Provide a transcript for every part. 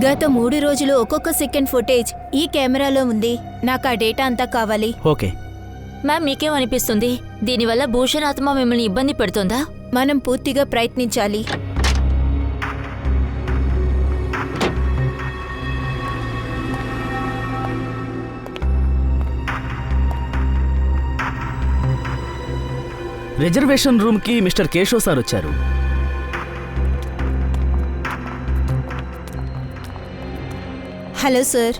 గత 3 రోజులు ఒక్కొక్క సెకండ్ ఫుటేజ్ ఈ కెమెరాలో ఉంది. నాకు ఆ డేటా అంతా కావాలి. ఓకే మ్యామ్, మీకేమనిపిస్తుంది? దీనివల్ల భూషణ్ ఆత్మ మిమ్మల్ని ఇబ్బంది పెడుతుందా? మనం పూర్తిగా ప్రయత్నించాలి. రిజర్వేషన్ రూమ్కి మిస్టర్ కేశవ్ సార్ వచ్చారు. Hello sir.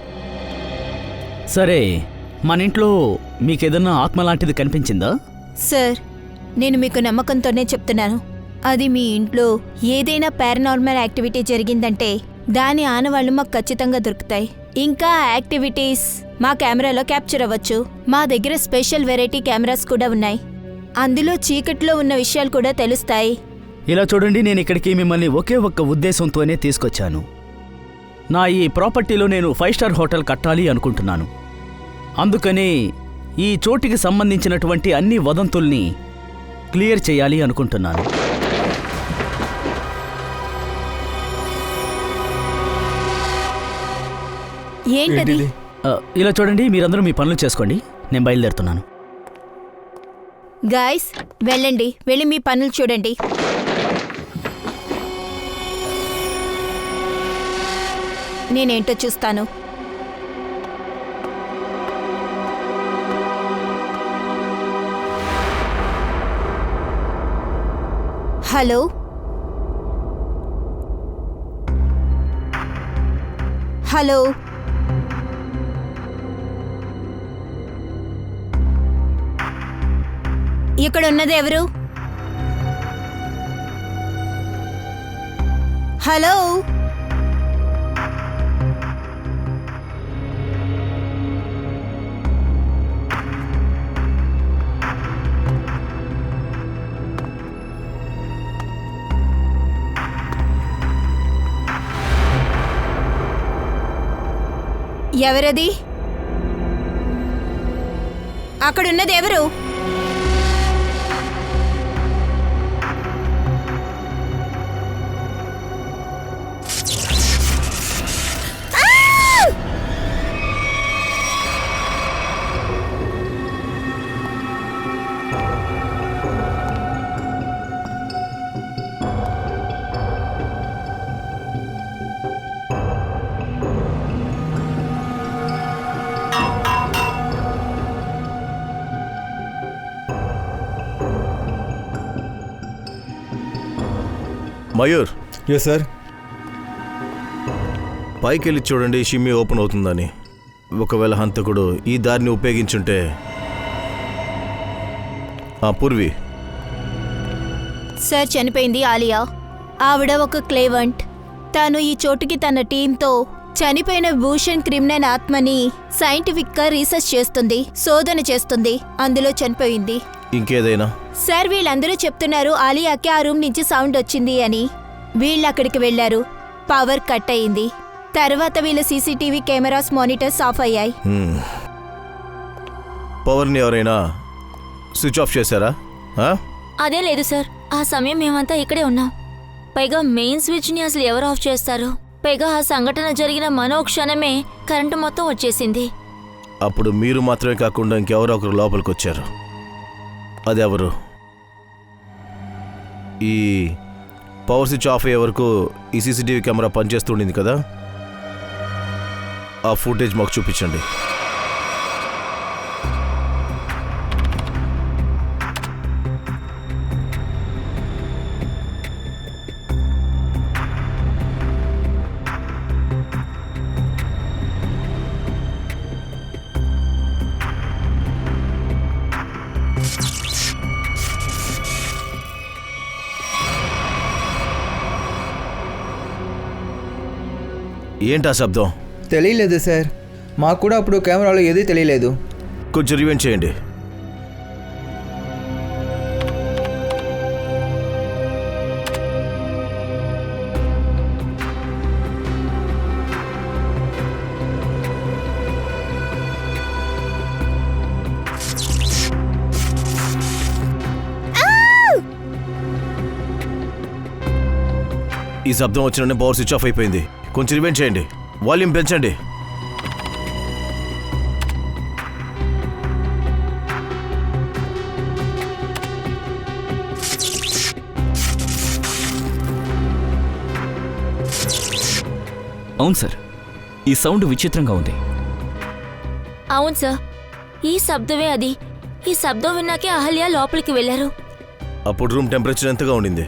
సరే, మన ఇంట్లో మీకేదన్నా ఆత్మ లాంటిది కనిపించిందా? సార్, నేను మీకు నమ్మకంతోనే చెప్తున్నాను. అది మీ ఇంట్లో ఏదైనా పారానార్మల్ యాక్టివిటీ జరిగిందంటే దాని ఆనవాళ్లు మాకు ఖచ్చితంగా దొరుకుతాయి. ఇంకా యాక్టివిటీస్ మా కెమెరాలో క్యాప్చర్ అవ్వచ్చు. మా దగ్గర స్పెషల్ వెరైటీ కెమెరాస్ కూడా ఉన్నాయి. అందులో చీకట్లో ఉన్న విషయాలు కూడా తెలుస్తాయి. ఇలా చూడండి, నేను ఇక్కడికి మిమ్మల్ని ఒకే ఒక్క ఉద్దేశంతోనే తీసుకొచ్చాను. నా ఈ ప్రాపర్టీలో నేను 5 స్టార్ హోటల్ కట్టాలి అనుకుంటున్నాను. అందుకని ఈ చోటికి సంబంధించినటువంటి అన్ని వదంతుల్ని క్లియర్ చేయాలి అనుకుంటున్నాను. ఏంటది? ఇలా చూడండి, మీరందరూ మీ పనులు చేసుకోండి. నేను బయలుదేరుతున్నాను. గాయ్స్, వెళ్ళండి. వెళ్ళి మీ పనులు చూడండి. నేనేంటో చూస్తాను. హలో, హలో, ఇక్కడ ఉన్నది ఎవరు? హలో, ఎవరది? అక్కడున్నది ఎవరు? మయూర్. Yes sir. పైకి వెళ్ళి చూడండి, షిమ్మి ఓపెన్ అవుతుందని. ఒకవేళ హంతకుడు ఈ దారిని ఉపయోగించుంటే. పూర్వి. సార్, చనిపోయింది ఆలియా. ఆవిడ ఒక క్లేవంట్. తాను ఈ చోటుకి తన టీంతో చనిపోయిన భూషణ్ క్రిమినల్ ఆత్మని సైంటిఫిక్ గా రీసెర్చ్ చేస్తుంది, శోధన చేస్తుంది. అందులో చనిపోయింది. ఇంకేదైనా? సార్, వీళ్ళందరూ చెప్తున్నారు ఆలియాకి ఆ రూమ్ నుంచి సౌండ్ వచ్చింది అని. వీళ్ళు అక్కడికి వెళ్లారు. పవర్ కట్ అయింది. తర్వాత వీళ్ళ సీసీటీవీ కెమెరాస్ మానిటర్స్ ఆఫ్ అయ్యాయి. పవర్ని ఎవరైనా స్విచ్ ఆఫ్ చేశారా? అదే లేదు సార్. ఆ సమయం మేమంతా ఇక్కడే ఉన్నాం. పైగా మెయిన్ స్విచ్ ని అసలు ఎవరు ఆఫ్ చేస్తారు? పైగా ఆ సంఘటన జరిగిన మరో క్షణమే కరెంటు మొత్తం వచ్చేసింది. అప్పుడు మీరు మాత్రమే కాకుండా ఇంకెవరో ఒకరు లోపలికి వచ్చారు. అది ఎవరు? ఈ పవర్ స్విచ్ ఆఫ్ అయ్యే వరకు ఈ సీసీటీవీ కెమెరా పనిచేస్తుండింది కదా. ఆ ఫుటేజ్ మాకు చూపించండి. ఏంటా శబ్దం? తెలియలేదు సార్. మాకు కూడా అప్పుడు కెమెరాలో ఏదీ తెలియలేదు. కొంచెం రివైండ్ చేయండి. ఈ శబ్దం వచ్చిన పవర్ స్విచ్ ఆఫ్ అయిపోయింది. కొంచెం రివైండ్ చేయండి, వాల్యూమ్ పెంచండి. అవును సార్, ఈ సౌండ్ విచిత్రంగా ఉంది. అవును సార్, ఈ శబ్దమే అది. ఈ శబ్దం విన్నాకే అహల్య లోపలికి వెళ్ళారు. అప్పుడు రూమ్ టెంపరేచర్ ఎంతగా ఉండింది?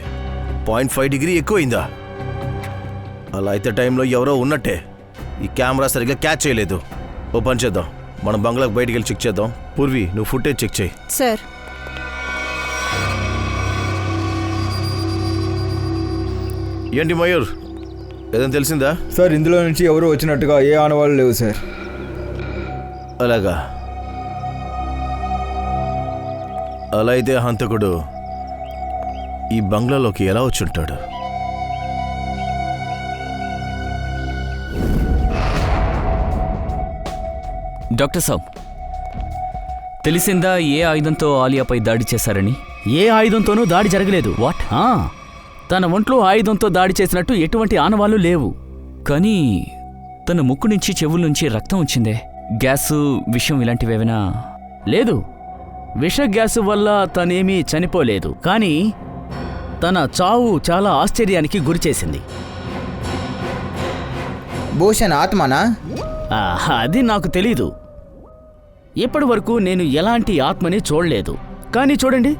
0.5 డిగ్రీ ఎక్కువైందా? అలా అయితే టైంలో ఎవరో ఉన్నట్టే. ఈ కెమెరా సరిగ్గా క్యాచ్ చేయలేదు. ఓ పని చేద్దాం, మనం బంగ్లాకు బయటికి వెళ్ళి చెక్ చేద్దాం. పూర్వి, నువ్వు ఫుటేజ్ చెక్ చేయి. సార్. ఏంటి మయూర్, ఏదైనా తెలిసిందా? సార్, ఇందులో నుంచి ఎవరు వచ్చినట్టుగా ఏ ఆనవాళ్ళు లేవు సార్. అలాగా? అలా అయితే హంతకుడు ఈ బంగ్లాలోకి ఎలా వచ్చుంటాడు? డాక్టర్ సాబ్, తెలిసిందా ఏ ఆయుధంతో ఆలియాపై దాడి చేశారని? ఏ ఆయుధంతోనూ దాడి జరగలేదు. వాట్? తన ఒంట్లో ఆయుధంతో దాడి చేసినట్టు ఎటువంటి ఆనవాళ్లు లేవు. కానీ తన ముక్కు నుంచి చెవుల నుంచి రక్తం వచ్చిందే. గ్యాసు, విషం ఇలాంటివేమైనా? లేదు, విష గ్యాసు వల్ల తనేమీ చనిపోలేదు. కానీ తన చావు చాలా ఆశ్చర్యానికి గురిచేసింది. భూషణ్ ఆత్మనా? అది నాకు తెలీదు. ఇప్పటి వరకు నేను ఎలాంటి ఆత్మని చూడలేదు. కానీ చూడండి,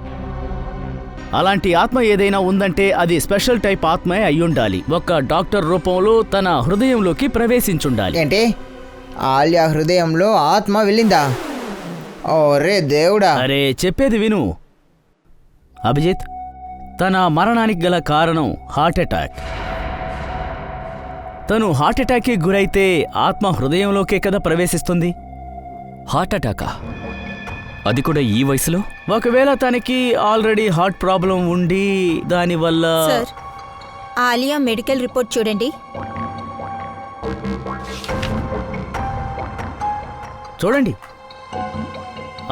అలాంటి ఆత్మ ఏదైనా ఉందంటే అది స్పెషల్ టైప్ ఆత్మే అయ్యుండాలి. ఒక డాక్టర్ రూపంలో తన హృదయంలోకి ప్రవేశించుండాలి. ఏంటి, ఆలియా హృదయంలో ఆత్మ వెళ్ళిందా? ఓరే దేవుడా! అరే, చెప్పేది విను అభిజిత్. తన మరణానికి గల కారణం హార్ట్ అటాక్. తను హార్ట్ అటాక్కి గురైతే ఆత్మ హృదయంలోకే కదా ప్రవేశిస్తుంది. హార్ట్ అటాకా? అది కూడా ఈ వయసులో? ఒకవేళ తనకి ఆల్రెడీ హార్ట్ ప్రాబ్లం ఉండి దానివల్ల... సార్, ఆలియా మెడికల్ రిపోర్ట్ చూడండి. చూడండి,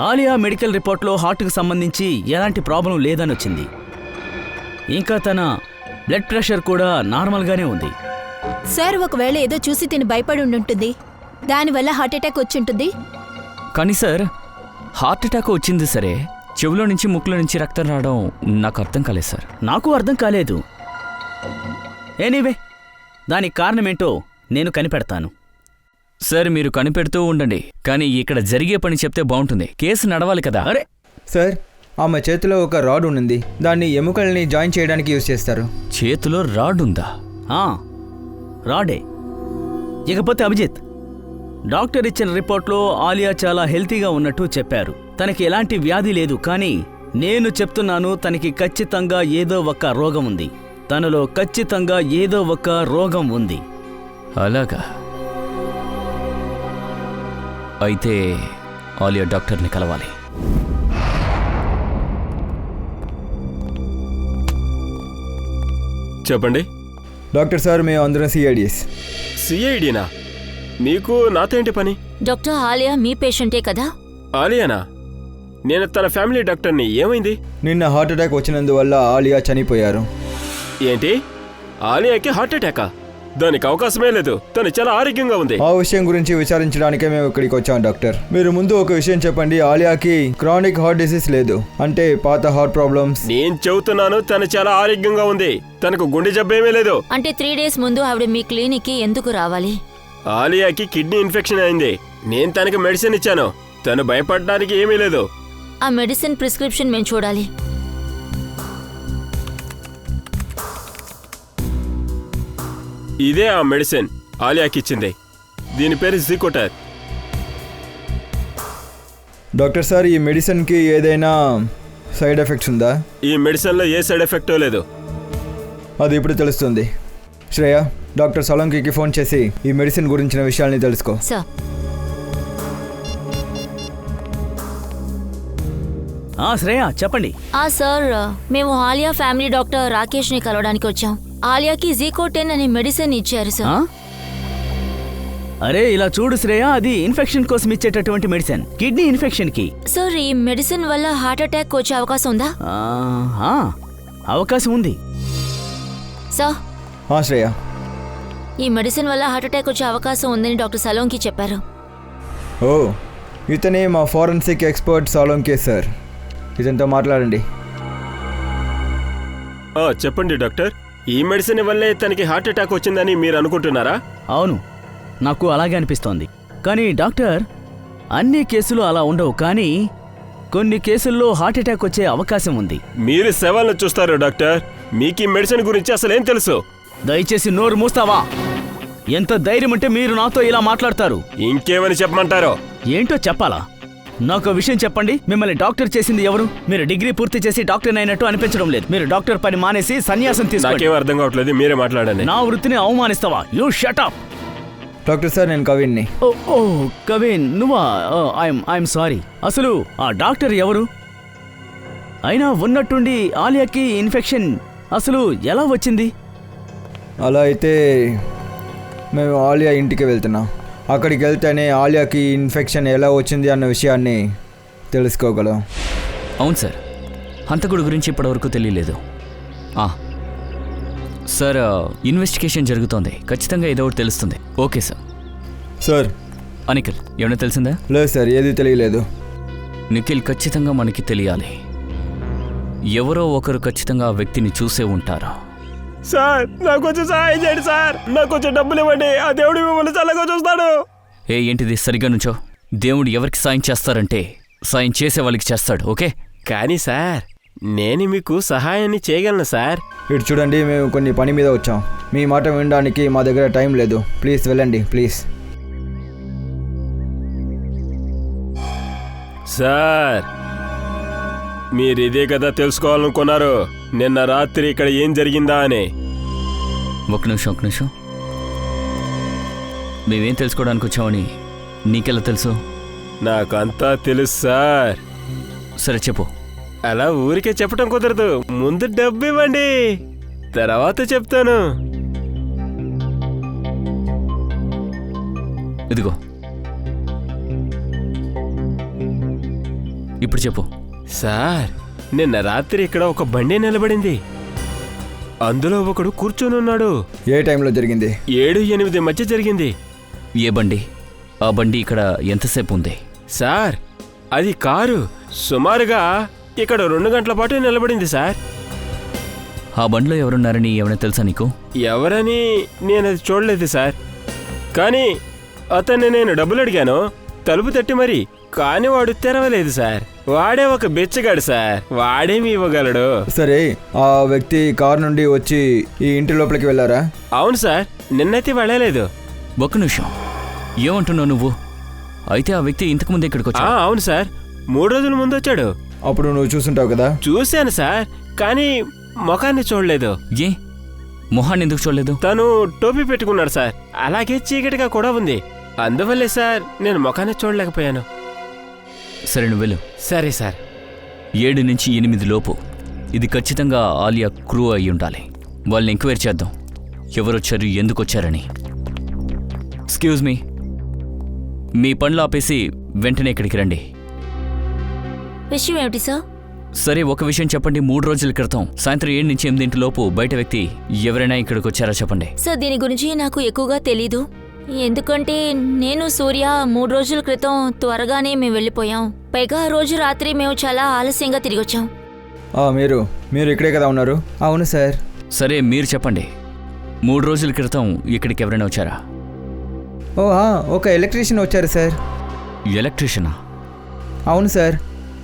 ఆలియా మెడికల్ రిపోర్ట్లో హార్ట్కి సంబంధించి ఎలాంటి ప్రాబ్లం లేదని వచ్చింది. ఇంకా తన బ్లడ్ ప్రెషర్ కూడా నార్మల్గానే ఉంది. సార్, ఒకవేళ ఏదో చూసి తిని భయపడి ఉండుంటుంది. దానివల్ల హార్ట్ అటాక్ వచ్చుంటుంది. కానీ సార్, హార్ట్ అటాక్ వచ్చింది సరే, చెవులో నుంచి ముక్కులో నుంచి రక్తం రావడం నాకు అర్థం కాలేదు సార్. నాకు అర్థం కాలేదు. ఎనీవే, దానికి కారణమేంటో నేను కనిపెడతాను. సార్, మీరు కనిపెడుతూ ఉండండి, కానీ ఇక్కడ జరిగే పని చెప్తే బాగుంటుంది. కేసు నడవాలి కదా. అరే సార్, ఆమె చేతిలో ఒక రాడ్ ఉంది. దాన్ని ఎముకల్ని జాయిన్ చేయడానికి యూజ్ చేస్తారు. చేతిలో రాడ్ ఉందా? రాడే. ఇకపోతే అభిజిత్, డాక్టర్ ఇచ్చిన రిపోర్ట్లో ఆలియా చాలా హెల్తీగా ఉన్నట్టు చెప్పారు. తనకి ఎలాంటి వ్యాధి లేదు. కానీ నేను చెప్తున్నాను, తనకి ఖచ్చితంగా ఏదో ఒక రోగం ఉంది. తనలో ఖచ్చితంగా ఏదో ఒక రోగం ఉంది. అలాగా? అయితే ఆలియా డాక్టర్ని కలవాలి. చెప్పండి. డాక్టర్ సార్, మేము అందరం సిఐడిఎస్. సిఐడినా? మీకు నాతో ఏంటి పని? డాక్టర్ ఆలియా మీ పేషెంటే కదా? ఆలియానా? నేను తన ఫ్యామిలీ డాక్టర్ని. ఏమైంది? నిన్న హార్ట్ అటాక్ వచ్చినందువల్ల ఆలియా చనిపోయారు. ఏంటి, ఆలియాకి హార్ట్ అటాకా? దానికి అవకాశమే లేదు. తను చాలా ఆరోగ్యంగా ఉంది. ఆ విషయం గురించి విచారించడానికే మేము ఇక్కడికి వచ్చాం డాక్టర్. మీరు ముందు ఒక విషయం చెప్పండి. ఆలియాకి క్రానిక్ హార్ట్ డిసీజ్ లేదు, అంటే పాత హార్ట్ ప్రాబ్లమ్స్. నేను చెబుతున్నాను, తను చాలా ఆరోగ్యంగా ఉంది. తనకు గుండె జబ్బేమీ లేదు. అంటే 3 days ముందు ఆవిడ మీ క్లినిక్కి ఎందుకు రావాలి? ఆలియాకి కిడ్నీ ఇన్ఫెక్షన్ అయింది. నేను తనకి మెడిసిన్ ఇచ్చాను. తను భయపడడానికి ఏమీ లేదు. ఆ మెడిసిన్ ప్రిస్క్రిప్షన్ మేము చూడాలి. ఇదే ఆ మెడిసిన్ ఆలియాకి ఇచ్చింది. దీని పేరు జికోటర్. డాక్టర్ సార్, ఈ మెడిసిన్కి ఏదైనా సైడ్ ఎఫెక్ట్స్ ఉందా? ఈ మెడిసిన్లో ఏ సైడ్ ఎఫెక్టో లేదు. అది ఇప్పుడు తెలుస్తుంది. శ్రేయ, డాక్టర్ సలంకికి ఫోన్ చేసి ఈ మెడిసిన్ గురించిన విషయాల్ని తెలుసుకో. సార్. శ్రేయ, చెప్పండి. సార్, మేము ఆలియా ఫ్యామిలీ డాక్టర్ రాకేష్ని కలవడానికి వచ్చాం. ఆలియాకి జీకో-10 అనే మెడిసిన్ ఇచ్చారు సార్. అరే, ఇలా చూడు శ్రేయ, అది ఇన్ఫెక్షన్ కోసం ఇచ్చేటటువంటి మెడిసిన్, కిడ్నీ ఇన్ఫెక్షన్ కి. సార్, ఈ మెడిసిన్ వల్ల హార్ట్ అటాక్ వచ్చే అవకాశం ఉందా? అవకాశం ఉంది. సార్, శ్రేయ. ఈ మెడిసిన్ వల్ల హార్ట్ అటాక్ వచ్చే అవకాశం ఉందని డాక్టర్ సలోంకి చెప్పారు. ఓ, ఇతనే మా ఫారెన్సిక్ ఎక్స్పర్ట్ సాలోంకే సార్. ఇతనితో మాట్లాడండి. చెప్పండి డాక్టర్, ఈ మెడిసిన్ వల్లే తనకి హార్ట్ అటాక్ వచ్చిందని మీరు అనుకుంటున్నారా? అవును, నాకు అలాగే అనిపిస్తోంది. కానీ డాక్టర్, అన్ని కేసులు అలా ఉండవు, కానీ కొన్ని కేసుల్లో హార్ట్ అటాక్ వచ్చే అవకాశం ఉంది. మీరు శవాలను చూస్తారు డాక్టర్, మీకు ఈ మెడిసిన్ గురించి అసలేం తెలుసు? దయచేసి నోరు మూస్తావా? ఎంత ధైర్యం అంటే మీరు నాతో ఇలా మాట్లాడతారు? ఇంకేమని చెప్పమంటారో? ఏంటో చెప్పాలా? నాకు విషయం చెప్పండి. మిమ్మల్ని డాక్టర్ చేసింది ఎవరు? మీరు డిగ్రీ పూర్తి చేసి డాక్టర్ అయినట్టు అనిపించడం లేదు. మీరు డాక్టర్ పని మానేసి సన్యాసం తీసుకోండి. నాకేం అర్థం కావట్లేదు, మీరే మాట్లాడండి. నా వృత్తిని అవమానిస్తావా? You shut up. Doctor sir, నేను కవిన్ని. ఓ కవిన్, నువ్వా? I'm sorry. అసలు ఆ డాక్టర్ ఎవరు? అయినా ఉన్నట్టుండి ఆలియాకి ఇన్ఫెక్షన్ అసలు ఎలా వచ్చింది? అలా అయితే మేము ఆలియా ఇంటికి వెళ్తున్నాం. అక్కడికి వెళ్తేనే ఆలియాకి ఇన్ఫెక్షన్ ఎలా వచ్చింది అన్న విషయాన్ని తెలుసుకోగలం. అవును సార్, హంతకుడి గురించి ఇప్పటివరకు తెలియలేదు. సార్, ఇన్వెస్టిగేషన్ జరుగుతోంది. ఖచ్చితంగా ఏదో ఒకటి తెలుస్తుంది. Okay sir. సార్, అనిఖిల్, ఏమైనా తెలిసిందా? లేదు సార్, ఏది తెలియలేదు. నిఖిల్, ఖచ్చితంగా మనకి తెలియాలి. ఎవరో ఒకరు ఖచ్చితంగా ఆ వ్యక్తిని చూసే ఉంటారు. సార్, నాకు కొంచెం సహాయం చేయండి సార్. నాకు కొంచెం డబ్బులు ఇవ్వండి, ఆ దేవుడు మిమ్మల్ని చల్లగా చూస్తాడు. ఏంటిది? సరిగ్గా నుంచో. దేవుడు ఎవరికి సాయం చేస్తారంటే సాయం చేసే వాళ్ళకి చేస్తాడు. ఓకే? కానీ సార్, నేను మీకు సహాయాన్ని చేయగలను సార్. ఇటు చూడండి, మేము కొన్ని పని మీద వచ్చాం. మీ మాట వినడానికి మా దగ్గర టైం లేదు. ప్లీజ్ వెళ్ళండి, ప్లీజ్. సార్, మీరు ఇదే కదా తెలుసుకోవాలనుకున్నారు, నిన్న రాత్రి ఇక్కడ ఏం జరిగిందా అని. ఒక నిమిషం. మేమేం తెలుసుకోవడానికి వచ్చామని నీకెలా తెలుసు? నాకంతా తెలుసు సార్. సరే చెప్పు. అలా ఊరికే చెప్పటం కుదరదు, ముందు డబ్బు ఇవ్వండి, తర్వాత చెప్తాను. ఇదిగో, ఇప్పుడు చెప్పు. సార్, నిన్న రాత్రి ఇక్కడ ఒక బండి నిలబడింది. అందులో ఒకడు కూర్చొని ఉన్నాడు. ఏ టైంలో జరిగింది? 7-8 మధ్య జరిగింది. ఏ బండి? ఆ బండి ఇక్కడ ఎంతసేపు ఉంది? సార్, అది కారు. సుమారుగా ఇక్కడ 2 గంటల పాటు నిలబడింది సార్. ఆ బండిలో ఎవరున్నారని ఏమైనా తెలుసా నీకు? ఎవరని నేనది చూడలేదు సార్. కానీ అతన్ని నేను డబ్బులు అడిగాను, తలుపు తట్టి మరి. కానీ వాడు తెరవలేదు సార్. వాడే ఒక బెచ్చగాడు సార్, వాడేమి ఇవ్వగలడు. సరే, ఆ వ్యక్తి కారు నుండి వచ్చి ఈ ఇంటి లోపలికి వెళ్ళారా? అవును సార్, నిన్నైతే వెళ్ళలేదు. ఒక్క నిమిషం, ఏమంటున్నావు నువ్వు? అయితే ఆ వ్యక్తి ఇంతకుముందు ఇక్కడికి వచ్చా? అవును సార్, 3 రోజుల ముందు వచ్చాడు. అప్పుడు నువ్వు చూసుంటావు కదా? చూశాను సార్, కానీ ముఖాన్ని చూడలేదు. ఏ మొహాన్ని ఎందుకు చూడలేదు? తను టోపీ పెట్టుకున్నాడు సార్, అలాగే చీకటిగా కూడా ఉంది. అందువల్లే సార్ నేను ముఖాన్ని చూడలేకపోయాను. సరే, నువ్వు వెళ్ళు. సరే సార్. 7 నుంచి 8 లోపు ఇది ఖచ్చితంగా ఆలియా క్రూ అయి ఉండాలి. వాళ్ళని ఎంక్వైరీ చేద్దాం, ఎవరొచ్చారు, ఎందుకు వచ్చారని. ఎక్స్క్యూజ్ మీ పనులు ఆపేసి వెంటనే ఇక్కడికి రండి. విషయం ఏమిటి సార్? సరే, ఒక విషయం చెప్పండి. 3 రోజుల క్రితం సాయంత్రం 7 నుంచి 8 లోపు బయట వ్యక్తి ఎవరైనా ఇక్కడికి వచ్చారా చెప్పండి. సార్, దీని గురించి నాకు ఎక్కువగా తెలీదు. ఎందుకంటే నేను సూర్య 3 రోజుల క్రితం త్వరగానే మేము వెళ్ళిపోయాం. పైగా ఆ రోజు రాత్రి మేము చాలా ఆలస్యంగా తిరిగి వచ్చాం. మీరు ఇక్కడే కదా ఉన్నారు? అవును సార్. సరే, మీరు చెప్పండి. 3 రోజుల క్రితం ఇక్కడికి ఎవరైనా వచ్చారా? ఒక ఎలక్ట్రీషియన్ వచ్చారు సార్. ఎలక్ట్రీషియనా? అవును సార్.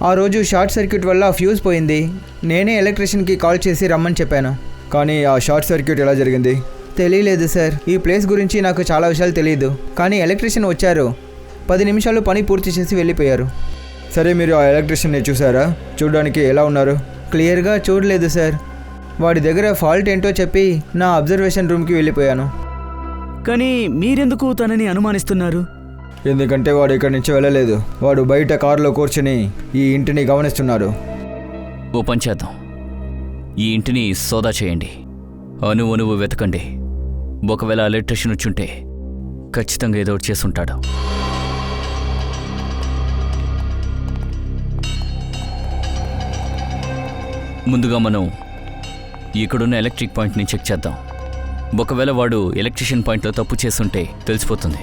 ఆ రోజు షార్ట్ సర్క్యూట్ వల్ల ఫ్యూజ్ పోయింది. నేనే ఎలక్ట్రీషియన్కి కాల్ చేసి రమ్మని చెప్పాను. కానీ ఆ షార్ట్ సర్క్యూట్ ఎలా జరిగింది? తెలియలేదు సార్. ఈ ప్లేస్ గురించి నాకు చాలా విషయాలు తెలియదు. కానీ ఎలక్ట్రీషియన్ వచ్చారు, 10 నిమిషాలు పని పూర్తి చేసి వెళ్ళిపోయారు. సరే, మీరు ఆ ఎలక్ట్రీషియన్ని చూసారా? చూడడానికి ఎలా ఉన్నారు? క్లియర్గా చూడలేదు సార్. వాడి దగ్గర ఫాల్ట్ ఏంటో చెప్పి నా అబ్జర్వేషన్ రూమ్కి వెళ్ళిపోయాను. కానీ మీరెందుకు తనని అనుమానిస్తున్నారు? ఎందుకంటే వాడు ఇక్కడి నుంచి వెళ్ళలేదు. వాడు బయట కారులో కూర్చుని ఈ ఇంటిని గమనిస్తున్నాడు. ఓ పని చేద్దాం, ఈ ఇంటిని సోదా చేయండి, అణువు వెతకండి. ఒకవేళ ఎలక్ట్రీషియన్ వచ్చుంటే ఖచ్చితంగా ఏదో ఒకటి చేసుంటాడు. ముందుగా మనం ఇక్కడున్న ఎలక్ట్రిక్ పాయింట్ని చెక్ చేద్దాం. ఒకవేళ వాడు ఎలక్ట్రిషియన్ పాయింట్లో తప్పు చేస్తుంటే తెలిసిపోతుంది.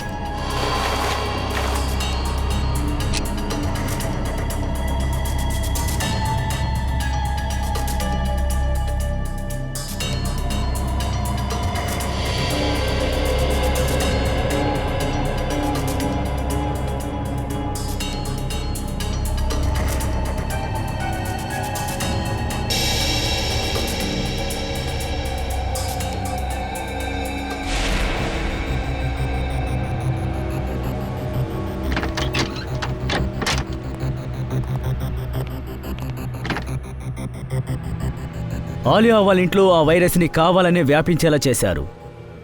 ఆలియా వాళ్ళ ఇంట్లో ఆ వైరస్ని కావాలనే వ్యాపించేలా చేశారు.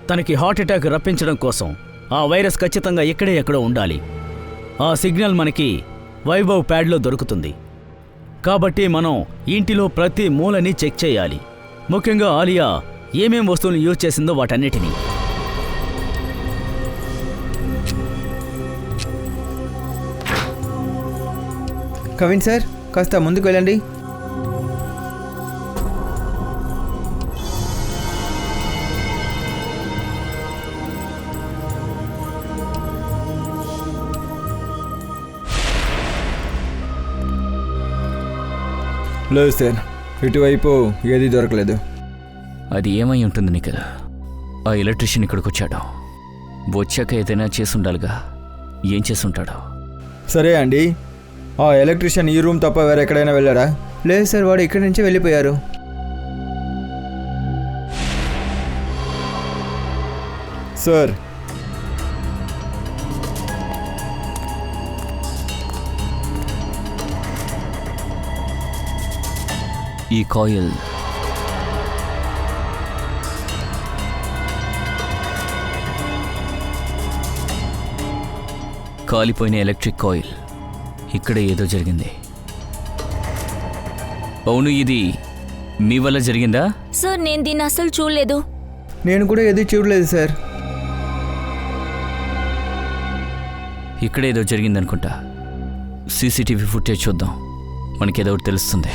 తనకి హార్ట్ అటాక్ రప్పించడం కోసం ఆ వైరస్ ఖచ్చితంగా ఇక్కడే ఎక్కడో ఉండాలి. ఆ సిగ్నల్ మనకి వైభవ్ ప్యాడ్లో దొరుకుతుంది. కాబట్టి మనం ఇంటిలో ప్రతి మూలని చెక్ చేయాలి. ముఖ్యంగా ఆలియా ఏమేం వస్తువులు యూజ్ చేసిందో వాటన్నిటినీ. కవిన్ సార్, కాస్త ముందుకు వెళ్ళండి. లేదు సార్, ఇటువైపు ఏది దొరకలేదు. అది ఏమై ఉంటుంది నిఖిల్? ఆ ఎలక్ట్రీషియన్ ఇక్కడికి వచ్చాడు. వచ్చాక ఏదైనా చేసుండాలిగా. ఏం చేసుంటాడో? సరే అండి, ఆ ఎలక్ట్రీషియన్ ఈ రూమ్ తప్ప వేరే ఎక్కడైనా వెళ్ళారా? లేదు సార్, వాడు ఇక్కడి నుంచి వెళ్ళిపోయారు. సార్, ఈ కాయిల్ కాలిపోయిన ఎలక్ట్రిక్ కాయిల్. ఇక్కడే ఏదో జరిగింది. అవును, ఇది మీ వల్ల జరిగిందా? సార్, నేను దీన్ని అసలు చూడలేదు. నేను కూడా ఏది చూడలేదు సార్. ఇక్కడే ఏదో జరిగిందనుకుంటా. సీసీటీవీ ఫుటేజ్ చూద్దాం, మనకేదో ఒకటి తెలుస్తుంది.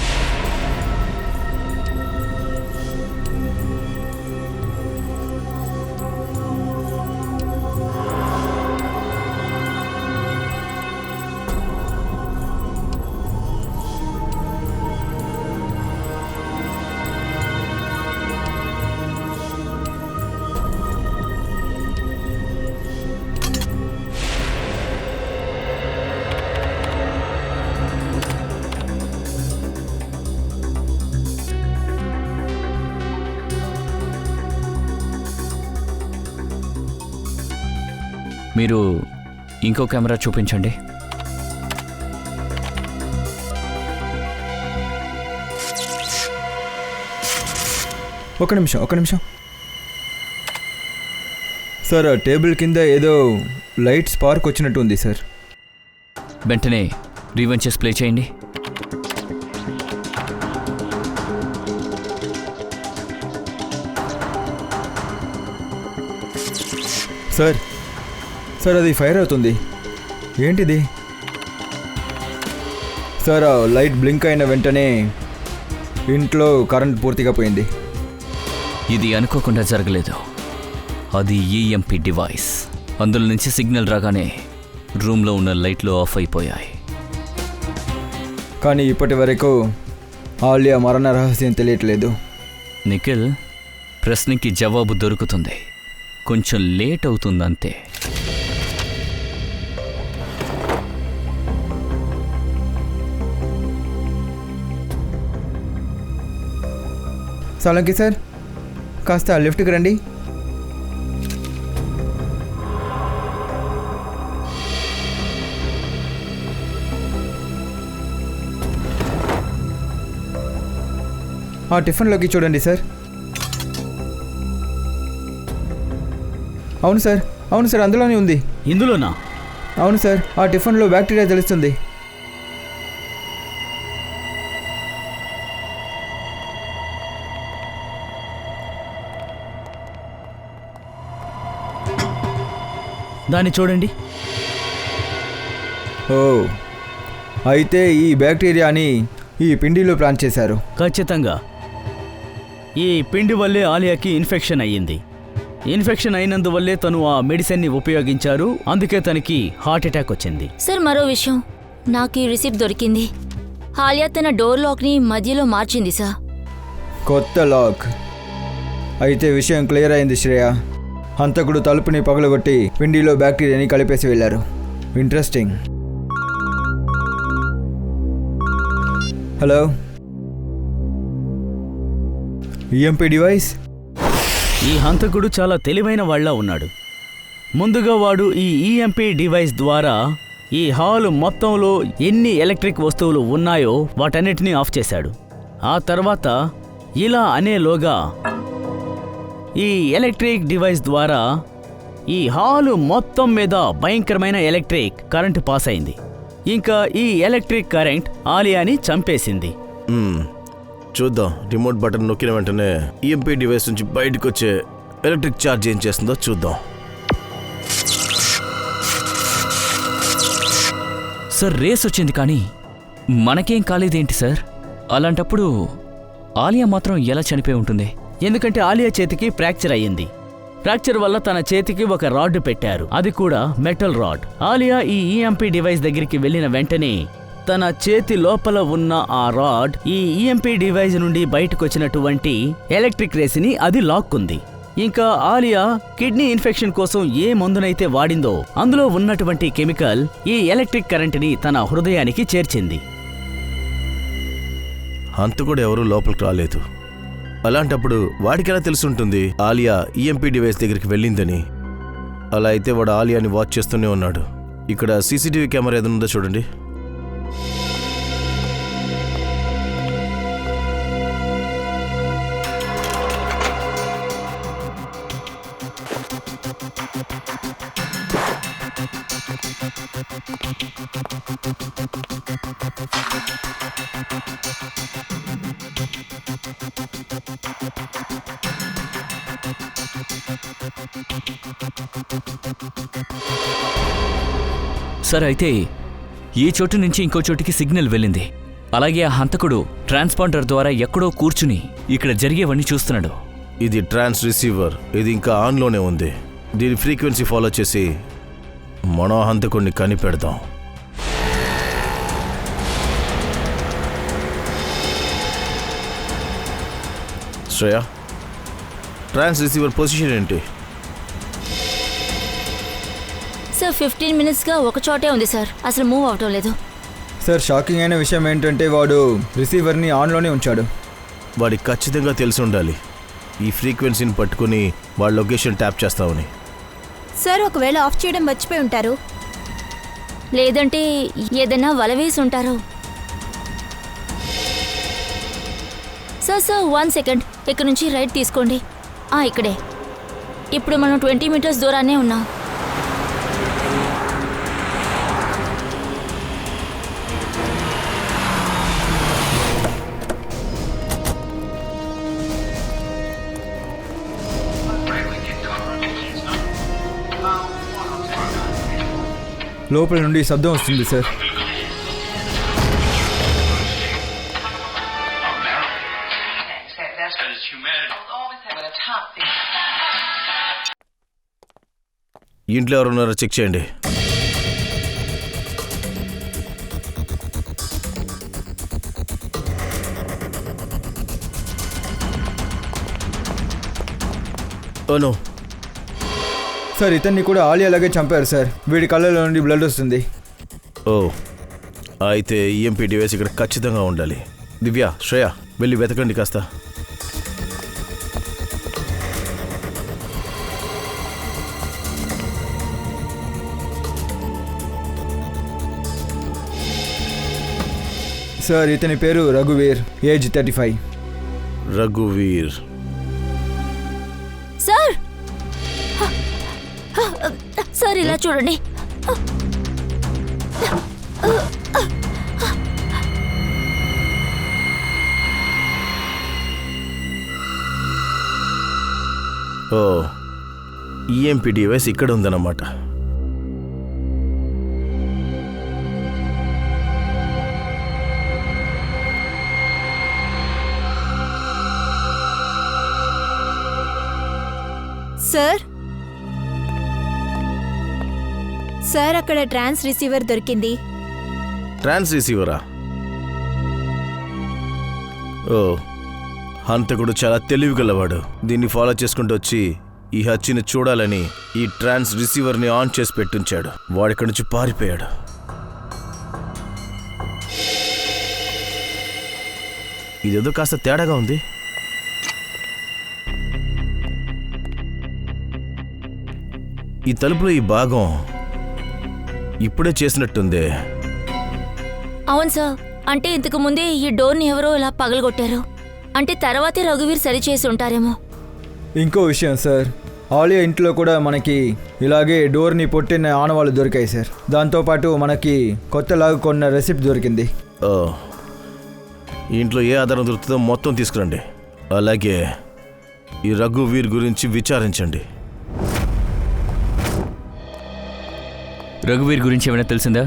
మీరు ఇంకో కెమెరా చూపించండి. ఒక నిమిషం సార్, ఆ టేబుల్ కింద ఏదో లైట్ స్పార్క్ వచ్చినట్టు ఉంది సార్. వెంటనే రీవైండ్ చేసి ప్లే చేయండి. సార్, అది ఫైర్ అవుతుంది. ఏంటిది సార్? ఆ లైట్ బ్లింక్ అయిన వెంటనే ఇంట్లో కరెంట్ పూర్తిగా పోయింది. ఇది అనుకోకుండా జరగలేదు. అది ఈఎంపి డివైస్. అందులో నుంచి సిగ్నల్ రాగానే రూమ్లో ఉన్న లైట్లు ఆఫ్ అయిపోయాయి. కానీ ఇప్పటి వరకు ఆలియా మరణ రహస్యం తెలియట్లేదు. నిఖిల్, ప్రశ్నకి జవాబు దొరుకుతుంది. కొంచెం లేట్ అవుతుందంతే. సోలంకి సార్, కాస్త లిఫ్ట్కి రండి. ఆ టిఫిన్లోకి చూడండి సార్. అవును సార్, అందులోనే ఉంది. ఇందులోనా? అవును సార్, ఆ టిఫిన్లో బ్యాక్టీరియా తెలుస్తుంది. దాన్ని చూడండి. ఓ, అయితే ఈ బ్యాక్టీరియాని ఈ పిండిలో ప్లాన్ చేశారు. ఖచ్చితంగా ఈ పిండి వల్లే ఆలియాకి ఇన్ఫెక్షన్ అయ్యింది. ఇన్ఫెక్షన్ అయినందువల్లే తను ఆ మెడిసిన్ని ఉపయోగించారు, అందుకే తనకి హార్ట్ అటాక్ వచ్చింది. సార్ మరో విషయం, నాకు ఈ రిసిప్ట్ దొరికింది. ఆలియా తన డోర్ లాక్ని మధ్యలో మార్చింది సార్. కొత్త లాక్. అయితే విషయం క్లియర్ అయింది శ్రేయ. హంతకుడు తలుపుని పగలగొట్టి పిండిలో బ్యాక్టీరియాని కలిపేసి వెళ్ళారు. ఇంట్రెస్టింగ్. Hello, EMP device. ఈ హంతకుడు చాలా తెలివైన వాళ్ళ ఉన్నాడు. ముందుగా వాడు ఈ ఈఎంపీ డివైస్ ద్వారా ఈ హాల్ మొత్తంలో ఎన్ని ఎలక్ట్రిక్ వస్తువులు ఉన్నాయో వాటన్నిటినీ ఆఫ్ చేశాడు. ఆ తర్వాత ఇలా అనేలోగా ఈ ఎలక్ట్రిక్ డివైస్ ద్వారా ఈ హాలు మొత్తం మీద భయంకరమైన ఎలక్ట్రిక్ కరెంటు పాస్ అయింది. ఇంకా ఈ ఎలక్ట్రిక్ కరెంట్ ఆలియాని చంపేసింది. చూద్దాం, రిమోట్ బటన్ నొక్కిన వెంటనే ఈఎంపీ డివైస్ నుంచి బయటకు వచ్చే ఎలక్ట్రిక్ ఛార్జ్ ఏం చేస్తుందో చూద్దాం. సార్ రేస్ వచ్చింది కానీ మనకేం కాలేదేంటి సార్? అలాంటప్పుడు ఆలియా మాత్రం ఎలా చనిపోయి ఉంటుంది? ఎందుకంటే ఆలియా చేతికి ఫ్రాక్చర్ అయ్యింది. ఫ్రాక్చర్ వల్ల తన చేతికి ఒక రాడ్ పెట్టారు, అది కూడా మెటల్ రాడ్. ఆలియా ఈ ఈఎంపీ డివైస్ దగ్గరికి వెళ్ళిన వెంటనే తన చేతి లోపల ఉన్న ఆ రాడ్ ఈ ఈఎంపీ డివైస్ నుండి బయటకొచ్చినటువంటి ఎలక్ట్రిక్ రేస్ని అది లాక్కుంది. ఇంకా ఆలియా కిడ్నీ ఇన్ఫెక్షన్ కోసం ఏ మందునైతే వాడిందో అందులో ఉన్నటువంటి కెమికల్ ఈ ఎలక్ట్రిక్ కరెంటుని తన హృదయానికి చేర్చింది. హంతకుడు ఎవరూ లోపలికి రాలేదు. అలాంటప్పుడు వాడికెలా తెలుసుంటుంది ఆలియా ఈఎంపీ డివైస్ దగ్గరికి వెళ్ళిందని? అలా అయితే వాడు ఆలియాని వాచ్ చేస్తూనే ఉన్నాడు. ఇక్కడ సీసీటీవీ కెమెరా ఏదైనా ఉందో చూడండి. సార్ అయితే ఈ చోటు నుంచి ఇంకో చోటికి సిగ్నల్ వెళ్ళింది. అలాగే ఆ హంతకుడు ట్రాన్స్పాండర్ ద్వారా ఎక్కడో కూర్చుని ఇక్కడ జరిగేవన్నీ చూస్తున్నాడు. ఇది ట్రాన్స్ రిసీవర్, ఇది ఇంకా ఆన్లోనే ఉంది. దీని ఫ్రీక్వెన్సీ ఫాలో చేసి మనో హంతకుడిని కనిపెడదాం. శ్రేయ, ట్రాన్స్ రిసీవర్ పొజిషన్ ఏంటి? సార్ 15 మినిట్స్గా ఒక చోటే ఉంది సార్, అసలు మూవ్ అవటం లేదు. సార్ షాకింగ్ అయిన విషయం ఏంటంటే వాడు రిసీవర్ని ఆన్లోనే ఉంచాడు. వాడికి ఖచ్చితంగా తెలిసి ఉండాలి ఈ ఫ్రీక్వెన్సీని పట్టుకుని వాడి లొకేషన్ ట్యాప్ చేస్తామని. సార్ ఒకవేళ ఆఫ్ చేయడం మర్చిపోయి ఉంటారు, లేదంటే ఏదైనా వల వేసి ఉంటారు. సార్ 1 సెకండ్, ఇక్కడ నుంచి రైట్ తీసుకోండి. ఇక్కడే. ఇప్పుడు మనం 20 మీటర్స్ దూరాన్నే ఉన్నాం. లోపల నుండి శబ్దం వస్తుంది సార్. ఇంట్లో ఎవరున్నారో చెక్ చేయండి. ఓనో సార్ ఇతన్ని కూడా ఆలియా అలాగే చంపారు సార్. వీడి కళ్ళలో నుండి బ్లడ్ వస్తుంది. ఓ, అయితే ఈఎంపీ డివైస్ ఇక్కడ ఖచ్చితంగా ఉండాలి. దివ్య, శ్రేయ వెళ్ళి వెతకండి కాస్త. సార్ ఇతని పేరు రఘువీర్, ఏజ్ 35. రఘువీర్. సార్ సార్ ఇలా చూడండి. ఓ, ఈఎంపీ డివైస్ ఇక్కడ ఉందన్నమాట. సార్ సార్ అక్కడ ట్రాన్స్ రిసీవర్ దొరికింది. ట్రాన్స్ రిసీవరా? ఓ, హంతకుడు చాలా తెలివిగలవాడు. దీన్ని ఫాలో చేసుకుంటూ వచ్చి ఈ హత్యని చూడాలని ఈ ట్రాన్స్ రిసీవర్ని ఆన్ చేసి పెట్టుంచాడు. వాడిక్కడి నుంచి పారిపోయాడు. ఇదేదో కాస్త తేడాగా ఉంది. ఈ తలుపులో ఈ భాగం ఇప్పుడే చేసినట్టుంది. అవును సార్, అంటే ఇంతకు ముందే ఈ డోర్ని ఎవరో ఇలా పగలగొట్టారు. అంటే తర్వాతే రఘువీర్ సరిచేసి ఉంటారేమో. ఇంకో విషయం సార్, ఆలియా ఇంట్లో కూడా మనకి ఇలాగే డోర్ని పొట్టిన ఆనవాళ్ళు దొరికాయి సార్. దాంతోపాటు మనకి కొత్త లాగు కొన్న రెసిప్ట్ దొరికింది. ఓ, ఈ ఇంట్లో ఏ ఆధారం దొరుకుతుందో మొత్తం తీసుకురండి. అలాగే ఈ రఘువీర్ గురించి విచారించండి. రఘువీర్ గురించి ఏమైనా తెలిసిందా?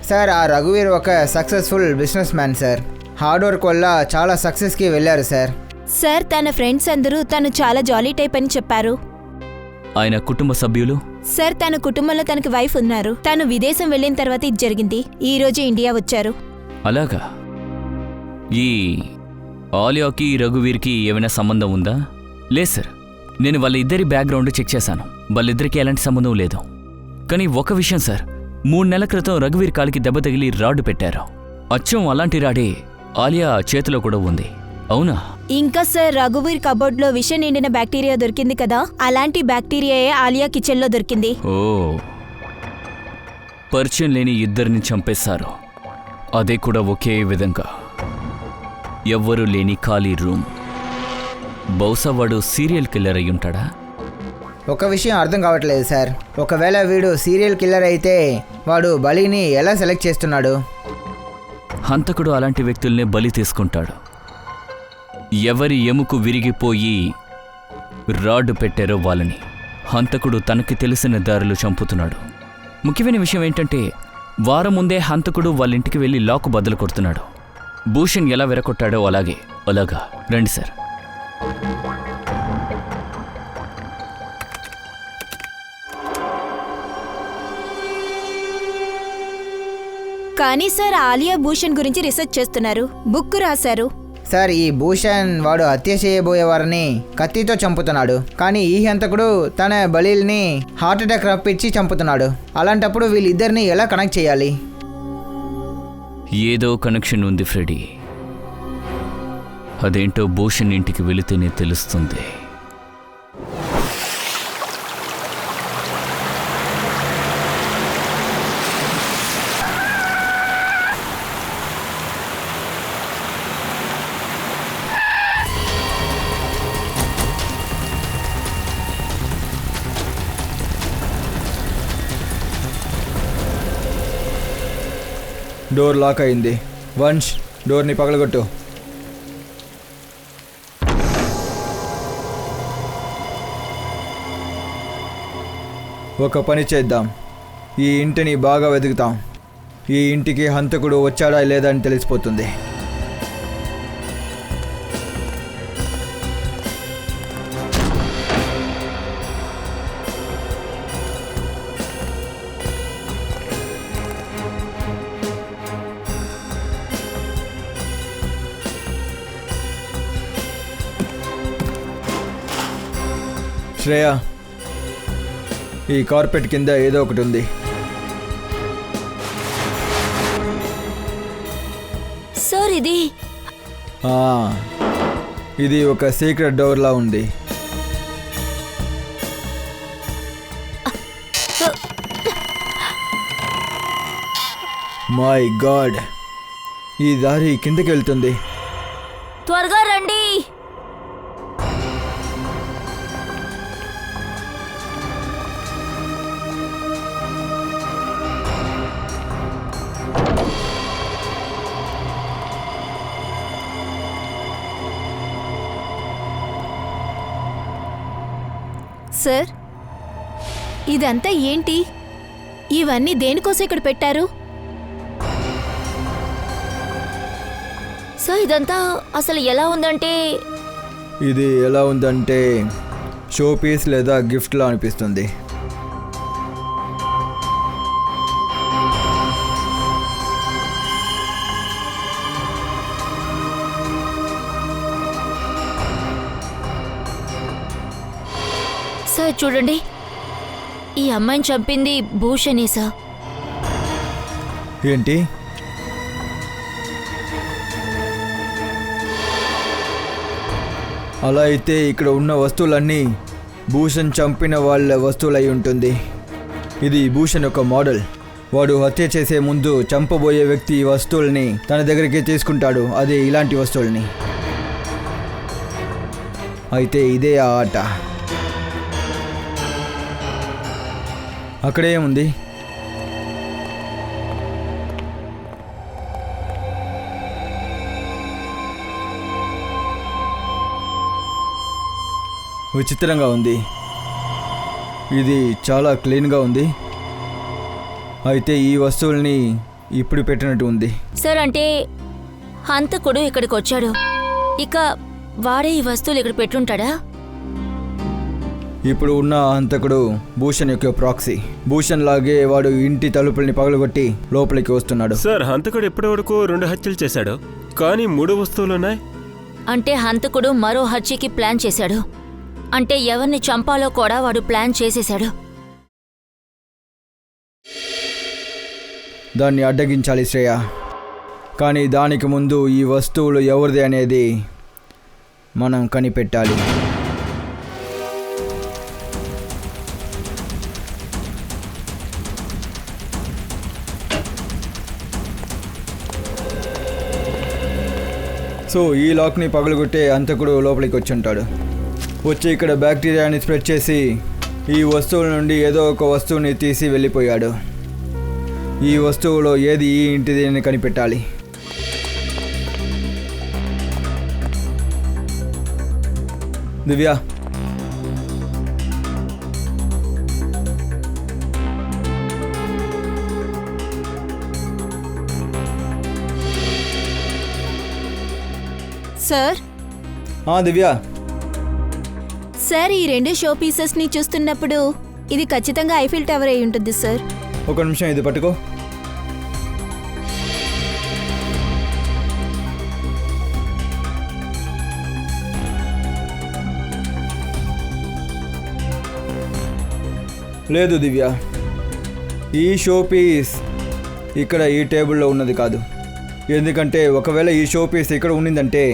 సార్, ఆ రఘువీర్ ఒక successful business man sir. Hard work వల్ల చాలా సక్సెస్కి వెళ్ళారు సార్. సార్ తన ఫ్రెండ్స్ అందరూ తను చాలా జాలీ టైప్ అని చెప్పారు. ఆయన కుటుంబ సభ్యులు? సార్ తన కుటుంబంలో తనకి వైఫ్ ఉన్నారు. తను విదేశం వెళ్ళిన తర్వాత ఇది జరిగింది. ఈ రోజు ఇండియా వచ్చారు. అలాగా? ఈ ఆలియాకి రఘువీర్కి ఏమైనా సంబంధం ఉందా? లేదు సార్, నేను వాళ్ళ ఇద్దరి బ్యాక్గ్రౌండ్ చెక్ చేశాను. వాళ్ళిద్దరికీ ఎలాంటి సంబంధం లేదు. కానీ ఒక విషయం సార్, 3 నెలల క్రితం రఘువీర్ కాలికి దెబ్బ తగిలి రాడ్డు పెట్టారు. అచ్చం అలాంటి రాడే ఆలియా చేతిలో కూడా ఉంది. అవునా? ఇంకా సార్ రఘువీర్ కబోర్డ్లో విషం నిండిన బ్యాక్టీరియా దొరికింది కదా, అలాంటి బ్యాక్టీరియాయే ఆలియా కిచెన్లో దొరికింది. ఓ, పరిచయం లేని ఇద్దరిని చంపేశారు. అదే కూడా ఒకే విధంగా. ఎవ్వరూ లేని ఖాళీ రూమ్. బహుశా వాడు సీరియల్ కిల్లర్ అయి ఉంటాడా? ఒక విషయం అర్థం కావట్లేదు సార్. ఒకవేళ వీడు సీరియల్ కిల్లర్ అయితే వాడు బలిని ఎలా సెలెక్ట్ చేస్తున్నాడు? హంతకుడు అలాంటి వ్యక్తుల్నే బలి తీసుకుంటాడు. ఎవరి ఎముకు విరిగిపోయి రాడ్డు పెట్టారో వాళ్ళని హంతకుడు తనకి తెలిసిన దారిలో చంపుతున్నాడు. ముఖ్యమైన విషయం ఏంటంటే, వారం ముందే హంతకుడు వాళ్ళ ఇంటికి వెళ్ళి లాకు బద్దలు కొడుతున్నాడు. భూషణ్ ఎలా విరగొట్టాడో అలాగా. రండి సార్. కానీ సార్ ఆలియా భూషణ్ గురించి రీసెర్చ్ చేస్తున్నారు, బుక్ రాశారు. సార్, ఈ భూషణ్ వాడు హత్య చేయబోయే వారిని కత్తితో చంపుతున్నాడు. కానీ ఈ హంతకుడు తన బలిల్ని హార్ట్ అటాక్ రప్పించి చంపుతున్నాడు. అలాంటప్పుడు వీళ్ళిద్దరిని ఎలా కనెక్ట్ చేయాలి? ఏదో కనెక్షన్ ఉంది ఫ్రెడీ. అదేంటో భూషణ్ ఇంటికి వెళితేనే తెలుస్తుంది. డోర్ లాక్ అయింది. వంశ్, డోర్ని పగలగొట్టు. ఒక పని చేద్దాం, ఈ ఇంటిని బాగా వెతుకుతాం. ఈ ఇంటికి హంతకుడు వచ్చాడా లేదా అని తెలిసిపోతుంది. శ్రేయ, ఈ కార్పెట్ కింద ఏదో ఒకటి ఉంది. సార్ ఇది ఒక సీక్రెట్ డోర్లా ఉంది. మై గాడ్, ఈ దారి కిందకి వెళ్తుంది. త్వరగా రండి. సార్ ఇదంతా ఏంటి? ఇవన్నీ దేనికోసం ఇక్కడ పెట్టారు? సార్ ఇదంతా అసలు ఎలా ఉందంటే ఇది ఎలా ఉందంటే షో పీస్ లేదా గిఫ్ట్లా అనిపిస్తుంది. సార్ చూడండి, ఈ అమ్మాయిని చంపింది భూషణే సార్. ఏంటి? అలా అయితే ఇక్కడ ఉన్న వస్తువులన్నీ భూషణ్ చంపిన వాళ్ళ వస్తువులు అయి ఉంటుంది. ఇది భూషణ్ యొక్క మోడల్. వాడు హత్య చేసే ముందు చంపబోయే వ్యక్తి ఈ వస్తువుల్ని తన దగ్గరికి తీసుకుంటాడు, అదే ఇలాంటి వస్తువుల్ని. అయితే ఇదే ఆ ఆట. అక్కడే ఉంది. విచిత్రంగా ఉంది. ఇది చాలా క్లీన్గా ఉంది. అయితే ఈ వస్తువుల్ని ఇప్పుడు పెట్టినట్టు ఉంది. సార్ అంటే హంతకుడు ఇక్కడికి వచ్చాడు, ఇక వాడే ఈ వస్తువులు ఇక్కడ పెట్టుంటాడా? ఇప్పుడు ఉన్న హంతకుడు భూషణ్ యొక్క ప్రాక్సీ. భూషణ్ లాగే వాడు ఇంటి తలుపుల్ని పగలగొట్టి లోపలికి వస్తున్నాడు. సార్ హంతకుడు ఇప్పటి వరకు 2 హత్యలు చేశాడు, కానీ 3 వస్తువులున్నాయి. అంటే హంతకుడు మరో హత్యకి ప్లాన్ చేశాడు. అంటే ఎవరిని చంపాలో కూడా వాడు ప్లాన్ చేసేశాడు. దాన్ని అడ్డగించాలి శ్రేయ. కానీ దానికి ముందు ఈ వస్తువులు ఎవరిది అనేది మనం కనిపెట్టాలి. సో ఈ లాక్ని పగలగొట్టే హంతకుడు లోపలికి వచ్చి ఉంటాడు. వచ్చి ఇక్కడ బ్యాక్టీరియాని స్ప్రెడ్ చేసి ఈ వస్తువుల నుండి ఏదో ఒక వస్తువుని తీసి వెళ్ళిపోయాడు. ఈ వస్తువులో ఏది ఈ ఇంటిది అని కనిపెట్టాలి. దివ్య, సార్ దివ్య, సార్ ఈ 2 షో పీసెస్ని చూస్తున్నప్పుడు ఇది ఖచ్చితంగా ఐఫిల్ టవర్ అయి ఉంటుంది సార్. ఒక నిమిషం ఇది పట్టుకో. లేదు దివ్య, ఈ షో పీస్ ఇక్కడ ఈ టేబుల్లో ఉన్నది కాదు. ఎందుకంటే ఒకవేళ ఈ షో పీస్ ఇక్కడ ఉండిందంటే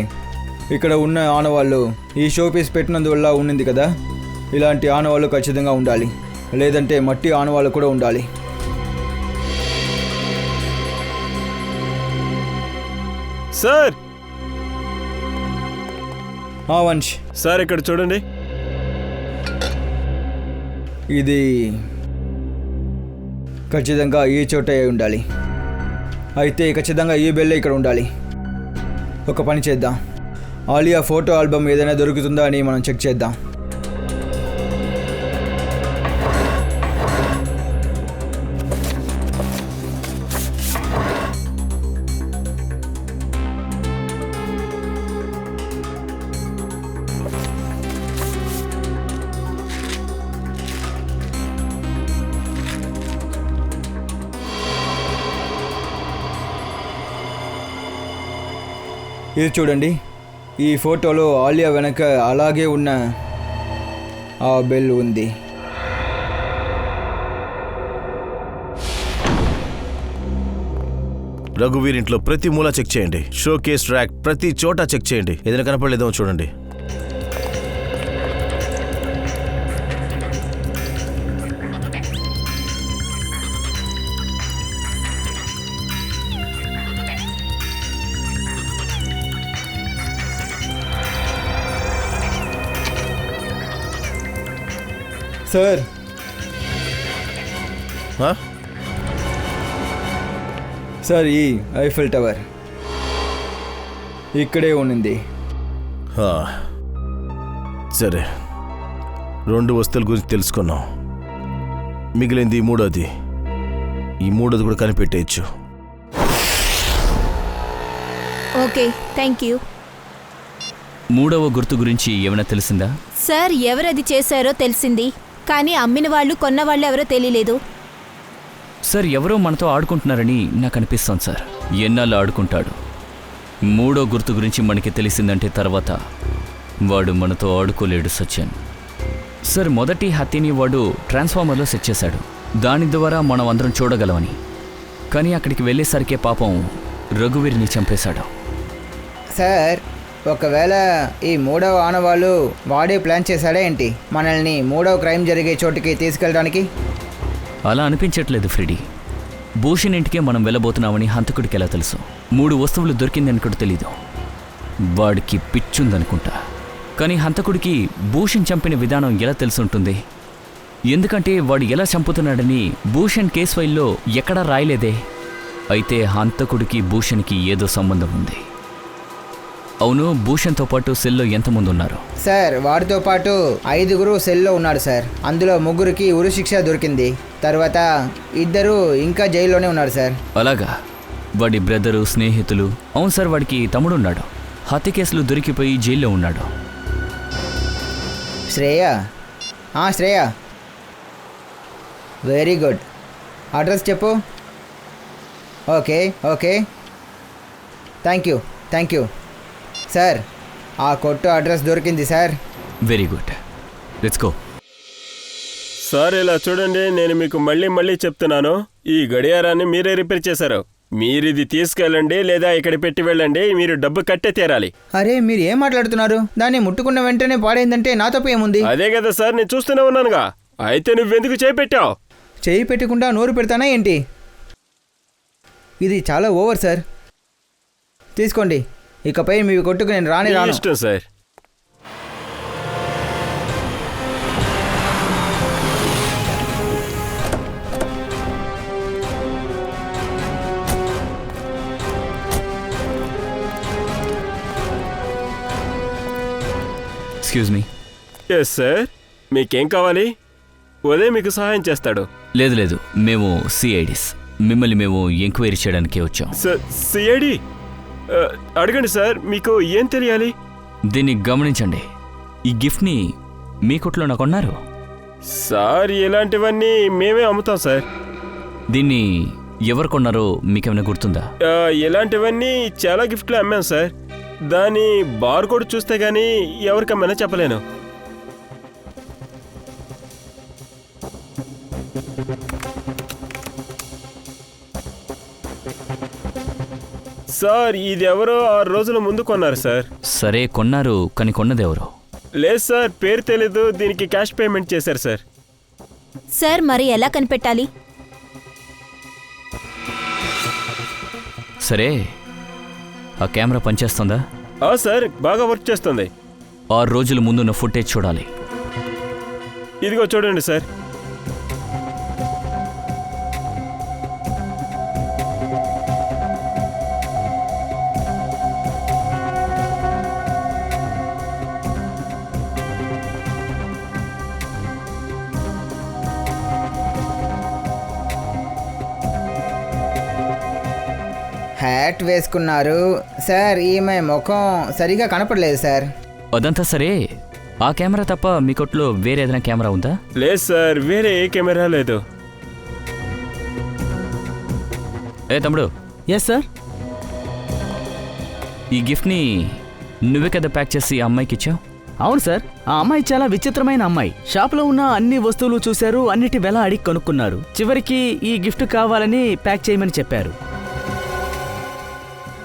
ఇక్కడ ఉన్న ఆనవాళ్ళు ఈ షో పీస్ పెట్టినందువల్ల ఉండింది కదా. ఇలాంటి ఆనవాళ్ళు ఖచ్చితంగా ఉండాలి, లేదంటే మట్టి ఆనవాళ్ళు కూడా ఉండాలి. సార్ వంశ్, సార్ ఇక్కడ చూడండి. ఇది ఖచ్చితంగా ఈ చోట ఉండాలి. అయితే ఖచ్చితంగా ఈ బెల్ ఇక్కడ ఉండాలి. ఒక పని చేద్దాం, ఆలియా ఫోటో ఆల్బమ్ ఏదైనా దొరుకుతుందా అని మనం చెక్ చేద్దాం. ఇది చూడండి, ఈ ఫోటోలో ఆలియా వెనక అలాగే ఉన్న ఆ బెల్ ఉంది. రఘువీర్ ఇంట్లో ప్రతి మూల చెక్ చేయండి. షో కేస్ ర్యాక్ ప్రతి చోట చెక్ చేయండి. ఏదైనా కనపడలేదో చూడండి. సార్, సార్ ఈ ఐఫిల్ టవర్ ఇక్కడే ఉండింది. సరే, 2 వస్తువుల గురించి తెలుసుకున్నాం. మిగిలింది మూడోది. ఈ మూడోది కూడా కనిపెట్టేయచ్చు. Okay, thank you. మూడవ గుర్తు గురించి ఏమైనా తెలిసిందా? సార్ ఎవరది చేశారో తెలిసింది, కానీ అమ్మిన వాళ్ళు కొన్న వాళ్ళు ఎవరో తెలియలేదు. సార్ ఎవరో మనతో ఆడుకుంటున్నారని నాకు అనిపిస్తోంది సార్. ఎన్నాళ్ళు ఆడుకుంటాడు? మూడో గుర్తు గురించి మనకి తెలిసిందంటే తర్వాత వాడు మనతో ఆడుకోలేడు సత్యన్. సార్ మొదటి హత్యని వాడు ట్రాన్స్ఫార్మర్లో సెట్ చేశాడు, దాని ద్వారా మనం అందరం చూడగలమని. కానీ అక్కడికి వెళ్ళేసరికే పాపం రఘువీర్ని చంపేశాడు. సార్ ఒకవేళ ఈ మూడవ ఆనవాళ్ళు వాడే ప్లాన్ చేశాడా ఏంటి మనల్ని మూడవ క్రైమ్ జరిగే చోటుకి తీసుకెళ్ళడానికి? అలా అనిపించట్లేదు ఫ్రెడీ. భూషణ్ ఇంటికే మనం వెళ్ళబోతున్నామని హంతకుడికి ఎలా తెలుసు? 3 వస్తువులు దొరికిందని కూడా తెలీదు. వాడికి పిచ్చుందనుకుంటా. కానీ హంతకుడికి భూషణ్ చంపిన విధానం ఎలా తెలుసుంటుంది? ఎందుకంటే వాడు ఎలా చంపుతున్నాడని భూషణ్ కేస్ ఫైల్లో ఎక్కడా రాయలేదే. అయితే హంతకుడికి భూషణ్కి ఏదో సంబంధం ఉంది. అవును, భూషణ్తో పాటు సెల్లో ఎంతమంది ఉన్నారు? సార్ వాడితో పాటు 5గురు సెల్లో ఉన్నారు సార్. అందులో 3కి ఉరిశిక్ష దొరికింది. తర్వాత 2 ఇంకా జైల్లోనే ఉన్నారు సార్. అలాగా? వాడి బ్రదరు, స్నేహితులు? అవును సార్, వాడికి తమ్ముడున్నాడు. హత్య కేసులు దొరికిపోయి జైల్లో ఉన్నాడు. Shreya? Shreya, very good. Address చెప్పు. Okay okay, thank you sir. ఆ కొట్టు అడ్రస్ దొరికింది sir. Very good, let's go. Sir ఇలా చూడండి, నేను మీకు మళ్ళీ చెప్తున్నాను, ఈ గడియారాన్ని మీరే రిపేర్ చేశారు. మీరిది తీసుకెళ్ళండి లేదా ఇక్కడ పెట్టి వెళ్ళండి, మీరు డబ్బు కట్టే తీరాలి. అరే మీరు ఏం మాట్లాడుతున్నారు? దాన్ని ముట్టుకున్న వెంటనే పాడైందంటే నా తప్పు ఏముంది? అదే కదా సార్, నేను చూస్తూనే ఉన్నానుగా. అయితే నువ్వెందుకు చేపెట్టావు? చేయి పెట్టకుండా నోరు పెడతానా ఏంటి? ఇది చాలా ఓవర్ సార్. తీసుకోండి, ఇకపై మీ కొట్టుకు నేను రాను. ఇష్టం sir. Excuse me. Yes sir, మీకేం కావాలి? ఉదయం మీకు సహాయం చేస్తాడు. లేదు, మేము సిఐడిస్. మిమ్మల్ని మేము ఎంక్వైరీ చేయడానికే వచ్చాం. సిఐడి? అడగండి సార్, మీకు ఏం తెలియాలి? దీన్ని గమనించండి. ఈ గిఫ్ట్ని మీ కొట్లో నాకు కొన్నారు. సార్ ఇలాంటివన్నీ మేమే అమ్ముతాం సార్. దీన్ని ఎవరు కొన్నారో మీకేమైనా గుర్తుందా? ఇలాంటివన్నీ చాలా గిఫ్ట్లు అమ్మాం సార్. దాని బార్ కోడ్ చూస్తే గానీ ఎవరికమ్మన్నా చెప్పలేను. సార్ ఇది ఎవరో 6 రోజుల ముందు కొన్నారు సార్. సరే కొన్నారు, కానీ కొన్నదెవరు? లేదు సార్, పేరు తెలీదు. దీనికి క్యాష్ పేమెంట్ చేశారు సార్. సార్ మరి ఎలా కనిపెట్టాలి? సరే, ఆ కెమెరా పనిచేస్తుందా? సార్ బాగా వర్క్ చేస్తుంది. 6 రోజుల ముందున్న ఫుటేజ్ చూడాలి. ఇదిగో చూడండి సార్. హ్యాట్ వేసుకున్నారు సార్. ఈమె ముఖం సరిగా కనపడలేదు సార్. అదంతా సరే, ఆ కెమెరా తప్ప మీ కొట్లో వేరే ఏదైనా కెమెరా ఉందా? లేదు సార్, వేరే ఏ కెమెరా లేదు. ఏ తమ్ముడు. Yes sir. ఈ గిఫ్ట్ని నువ్వే కదా ప్యాక్ చేసి ఆ అమ్మాయికి ఇచ్చావు? అవును సార్, ఆ అమ్మాయి చాలా విచిత్రమైన అమ్మాయి. షాప్లో ఉన్న అన్ని వస్తువులు చూశారు, అన్నిటి వెల అడిగి కొనుక్కున్నారు. చివరికి ఈ గిఫ్ట్ కావాలని ప్యాక్ చేయమని చెప్పారు.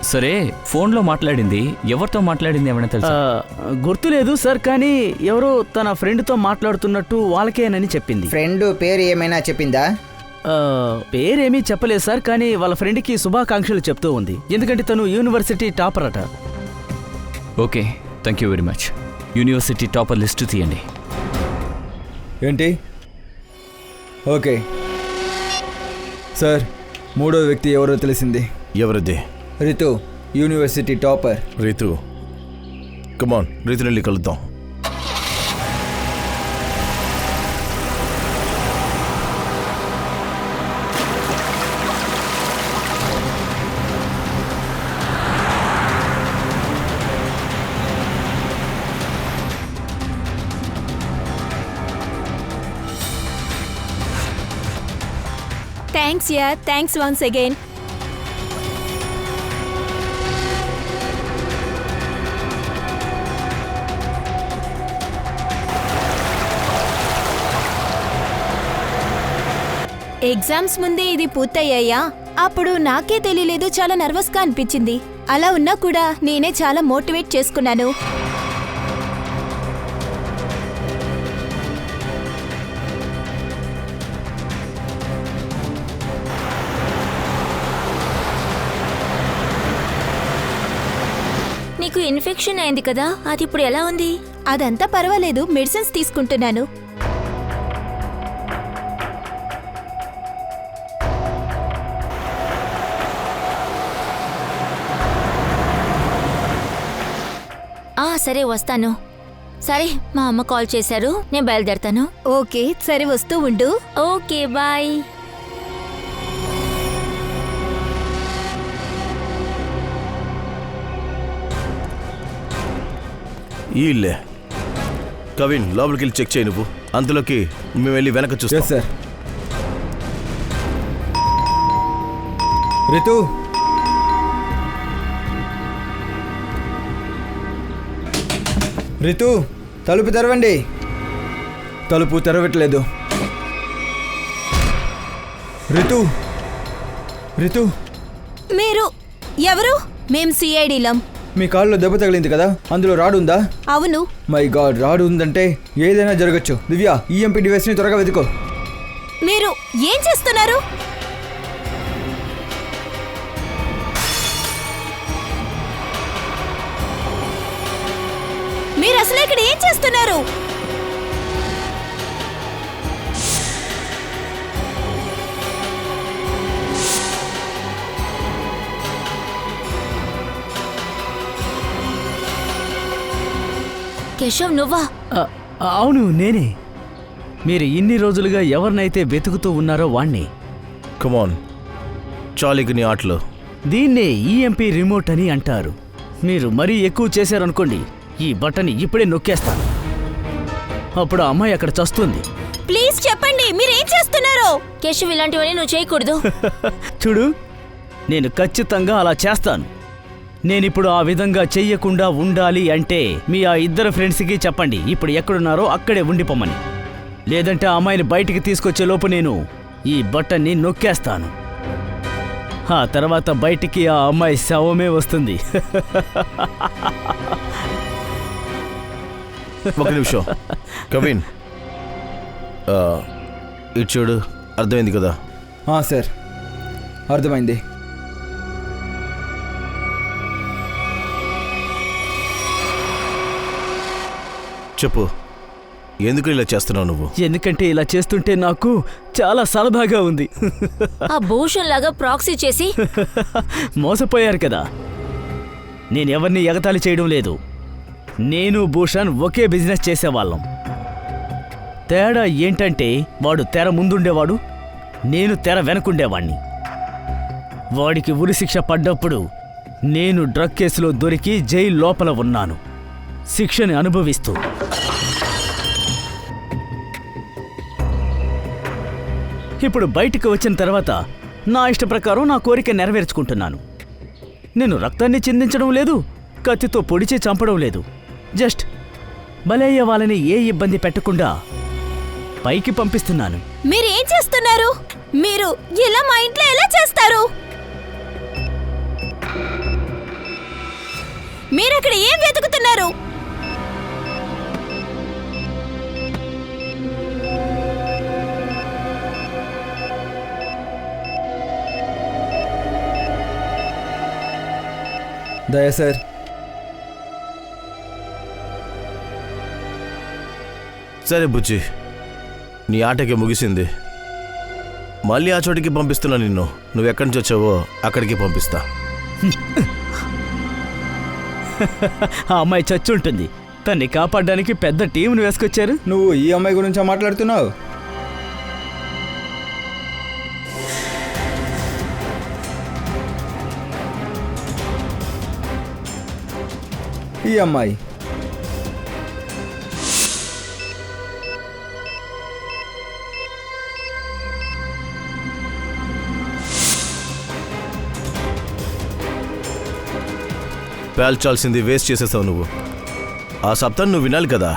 సరే, ఫోన్లో మాట్లాడింది ఎవరితో మాట్లాడింది ఏమైనా తెలుసా? గుర్తులేదు సార్, కానీ ఎవరో తన ఫ్రెండ్తో మాట్లాడుతున్నట్టు వాళ్ళకేనని చెప్పింది. ఫ్రెండ్ పేరు ఏమైనా చెప్పిందా? పేరేమీ చెప్పలేదు సార్, కానీ వాళ్ళ ఫ్రెండ్కి శుభాకాంక్షలు చెప్తూ ఉంది. ఎందుకంటే తను యూనివర్సిటీ టాపర్ అట. Okay, thank you very much. University topper list తీయండి. ఏంటి? ఓకే సార్, 3వ వ్యక్తి ఎవరో తెలిసింది. ఎవరిది? Ritu, university topper. Ritu, come on, రితుని వెళ్ళి కలుద్దాం. థ్యాంక్స్ యార్, థ్యాంక్స్ వన్స్ అగైన్. ఎగ్జామ్స్ ముందే ఇది పూర్తయ్యాయా? అప్పుడు నాకే తెలియలేదు, చాలా నర్వస్గా అనిపించింది. అలా ఉన్నా కూడా నేనే చాలా మోటివేట్ చేసుకున్నాను. నీకు ఇన్ఫెక్షన్ అయింది కదా, అది ఇప్పుడు ఎలా ఉంది? అదంతా పర్వాలేదు, మెడిసిన్స్ తీసుకుంటున్నాను. సరే వస్తాను. సరే మా అమ్మ కాల్ చేశారు, నేను బయలుదేరతాను. ఓకే, సరే వస్తూ ఉండు. Okay bye. ఈ ఇల్లే. కవిన్, లోపలికి వెళ్ళి చెక్ చేయి నువ్వు. అంతలోకి మేము వెళ్ళి వెనక చూస్తాం. సార్. రితు, రితు, తలుపు తెరవండి. తలుపు తెరవట్లేదు. రితు, రితు. మీరు ఎవరు? మేం సిఐడిలం. మీ కాల్లో దెబ్బ తగిలింది కదా, అందులో రాడు ఉందా? అవును. మై గాడ్, రాడు ఉందంటే ఏదైనా జరగచ్చు. దివ్య, ఈఎంపీ డివైస్ని త్వరగా వెతుకో. మీరు ఏం చేస్తున్నారు? మీరు అసలు ఇక్కడ ఏం చేస్తున్నారు? కేశవ్ నువ్వా? అవును, నేనే. మీరు ఇన్ని రోజులుగా ఎవరినైతే వెతుకుతూ ఉన్నారో వాణ్ణి. కమాన్, చాలీకి నీ ఆటలు. దీన్నే ఈఎంపీ రిమోట్ అని అంటారు. మీరు మరీ ఎక్కువ చేశారనుకోండి, ఈ బటన్ ఇప్పుడే నొక్కేస్తాను. అప్పుడు ఆ అమ్మాయి అక్కడ చస్తుంది. ప్లీజ్ చెప్పండి, మీరేం చేస్తున్నారు? కేశవ్, ఇలాంటివన్నీ నువ్వు చేయకూడదు. చూడు, నేను ఖచ్చితంగా అలా చేస్తాను. నేనిప్పుడు ఆ విధంగా చెయ్యకుండా ఉండాలి అంటే మీ ఆ ఇద్దరు ఫ్రెండ్స్కి చెప్పండి ఇప్పుడు ఎక్కడున్నారో అక్కడే ఉండిపోమని. లేదంటే ఆ అమ్మాయిని బయటికి తీసుకొచ్చే లోపు నేను ఈ బటన్ని నొక్కేస్తాను. ఆ తర్వాత బయటికి ఆ అమ్మాయి శవమే వస్తుంది. ఒక నిమిషం కవిన్, ఇటు చూడు. అర్థమైంది కదా? సార్, అర్థమైంది. చెప్పు, ఎందుకు ఇలా చేస్తున్నావు నువ్వు? ఎందుకంటే ఇలా చేస్తుంటే నాకు చాలా సరదాగా ఉంది. ఆ భూషణ్ లాగా ప్రాక్సీ చేసి మోసపోయారు కదా. నేనెవరిని ఎగతాళి చేయడం లేదు. నేను భూషణ్ ఒకే బిజినెస్ చేసేవాళ్ళం. తేడా ఏంటంటే వాడు తెర ముందుండేవాడు, నేను తెర వెనకుండేవాణ్ణి. వాడికి ఉరిశిక్ష పడ్డప్పుడు నేను డ్రగ్ కేసులో దొరికి జైలు లోపల ఉన్నాను, శిక్షని అనుభవిస్తూ. ఇప్పుడు బయటికి వచ్చిన తర్వాత నా ఇష్ట ప్రకారం నా కోరిక నెరవేర్చుకుంటున్నాను. నేను రక్తాన్ని చిందించడం లేదు, కత్తితో పొడిచి చంపడం లేదు. జస్ట్ బలయ్య వాళ్ళని ఏ ఇబ్బంది పెట్టకుండా పైకి పంపిస్తున్నాను. మీరేం చేస్తున్నారు? మీరు ఇలా మా ఇంట్లో ఎలా చేస్తారు? మీరక్కడ ఏం వెతుకుతున్నారు? దయా సార్, సరే బుజ్జి, నీ ఆటకి ముగిసింది. మళ్ళీ ఆ చోటికి పంపిస్తున్నా నిన్ను. నువ్వు ఎక్కడి నుంచి వచ్చావో అక్కడికి పంపిస్తా. ఆ అమ్మాయి చచ్చుంటుంది. తన్ని కాపాడడానికి పెద్ద టీంను వేసుకొచ్చారు. నువ్వు ఈ అమ్మాయి గురించి మాట్లాడుతున్నావు? ఈ అమ్మాయి పేల్చాల్సింది వేస్ట్ చేసేసావు నువ్వు. ఆ శబ్దం నువ్వు వినాలి కదా.